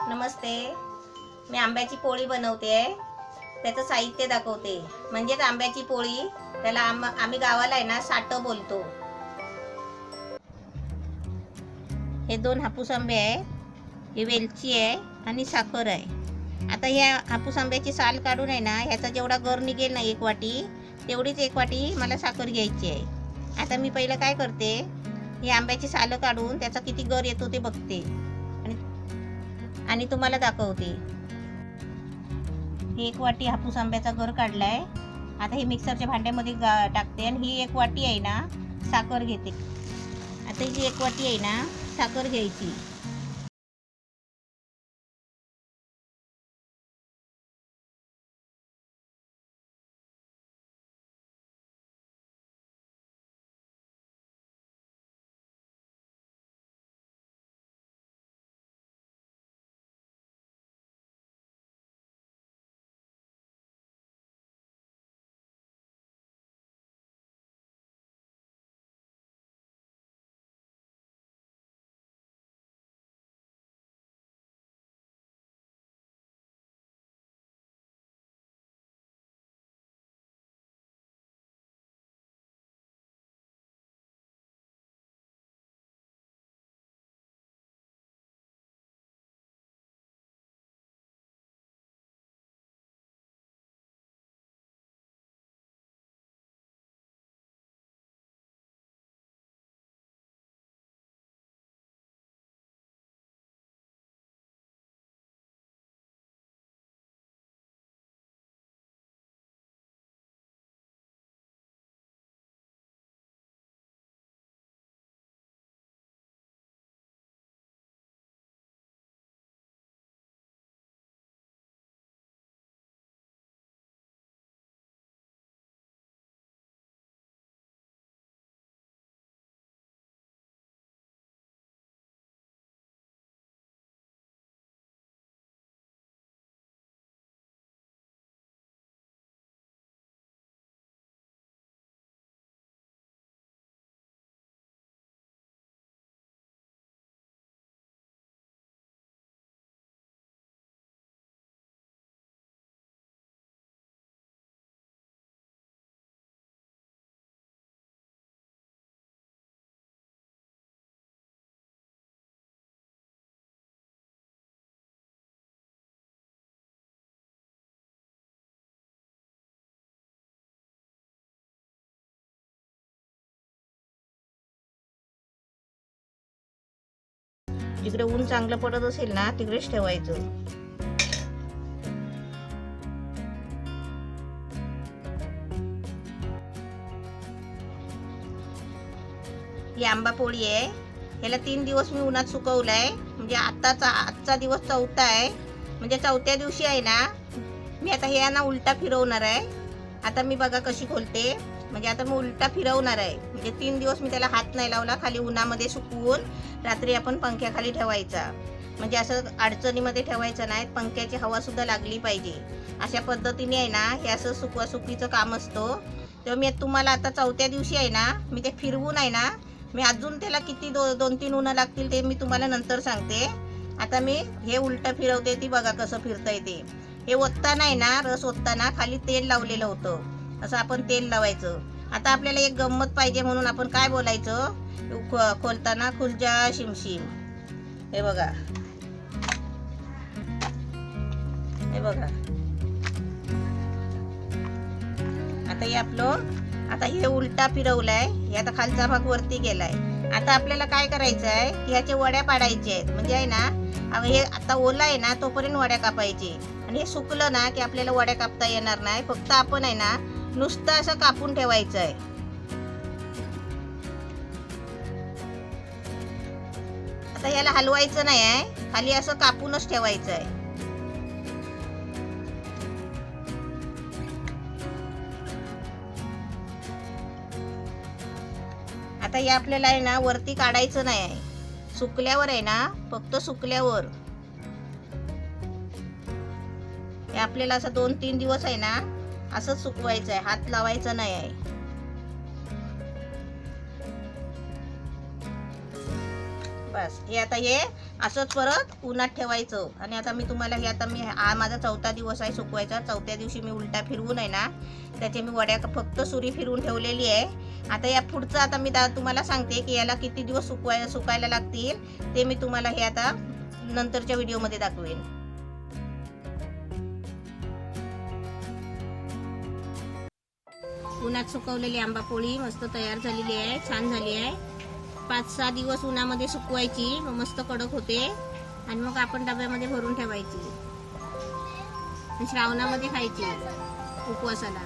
नमस्ते. मी आंब्याची पोळी बनवते आहे. त्याचं साहित्य दाखवते. म्हणजेच आंब्याची पोळी, त्याला आम्ही गावाला आहे ना साटं बोलतो. हे 2 हापूस आंबे आहे, ही वेलची आहे आणि साखर आहे. आता ह्या हापूस आंब्याची साल काढून आहे ना, ह्याचा जेवढा गर निघेल ना 1 वाटी, तेवढीच 1 वाटी मला साखर घ्यायची आहे. आता मी पहिलं काय करते, ही आंब्याची सालं काढून त्याचा किती गर येतो ते बघते आणि तुम्हाला दाखवते. ही 1 वाटी हापूस आंब्याचा गर काढलाय. आता ही मिक्सरच्या भांड्यामध्ये टाकते आणि ही 1 वाटी आहे ना साखर घेते. आता ही 1 वाटी आहे ना साखर घ्यायची. जिकडे ऊन चांगलं पडत असेल ना तिकडेच ठेवायचं. ही आंबा पोळी आहे. ह्याला 3 दिवस मी उन्हात सुकवलाय. म्हणजे आजचा दिवस 4था आहे. म्हणजे 4थ्या दिवशी आहे ना मी आता हे ना उलटा फिरवणार आहे. आता मी बघा कशी खोलते. म्हणजे आता मी उलटा फिरवणार आहे. म्हणजे 3 दिवस मी त्याला हात नाही लावला. खाली उन्हामध्ये सुकवून रात्री आपण पंख्याखाली ठेवायचा. म्हणजे असं अडचणीमध्ये ठेवायचं नाही. पंख्याची हवा सुद्धा लागली पाहिजे. अशा पद्धतीने आहे ना हे असं सुकवासुकीचं काम असतो. तेव्हा मी तुम्हाला आता 4थ्या दिवशी आहे ना मी ते फिरवून आहे ना मी अजून त्याला किती 2-3 उन्हा लागतील ते मी तुम्हाला नंतर सांगते. आता मी हे उलटं फिरवते. ती बघा कसं फिरतंय ते. हे ओतताना आहे ना रस ओतताना खाली तेल लावलेलं होतं. असं आपण तेल लावायचं. आता आपल्याला एक गंमत पाहिजे म्हणून आपण काय बोलायचं खोलताना खुलजा शिमशिम. हे बघा, हे बघा. आता हे आता हे उलटा फिरवलाय. हे आता खालचा भाग वरती गेलाय. आता आपल्याला काय करायचं आहे की ह्याच्या वड्या पाडायच्या आहेत. म्हणजे आहे ना हे आता ओला आहे ना तोपर्यंत वड्या कापायचे आणि हे सुकलं ना की आपल्याला वड्या कापता येणार नाही. फक्त आपण आहे ना नुसतं असं कापून ठेवायचं आहे. आता ह्याला हलवायचं नाही आहे. खाली असं कापूनच ठेवायचं आहे. आता हे आपल्याला आहे ना वरती काढायचं नाही आहे. सुकल्यावर आहे ना फक्त सुकल्यावर हे आपल्याला असं 2-3 दिवस आहे ना असंच सुकवायचं आहे. हात लावायचा नाही आहे. बस हे आता हे असंच परत उन्हात ठेवायचं. आणि आता मी तुम्हाला हे हा माझा 4था दिवस आहे सुकवायचा. 4थ्या दिवशी मी उलटा फिरवून आहे ना त्याचे मी वड्या फक्त सुरी फिरवून ठेवलेली आहे. आता या पुढचं आता मी तुम्हाला सांगते की याला किती दिवस सुकायला लागतील ते मी तुम्हाला हे आता नंतरच्या व्हिडिओमध्ये दाखवेन. उन्हात सुकवलेली आंबापोळी मस्त तयार झालेली आहे, छान झाली आहे. 5-6 दिवस उन्हामध्ये सुकवायची, मग मस्त कडक होते आणि मग आपण डब्यामध्ये भरून ठेवायची. श्रावणामध्ये खायची उपवासाला.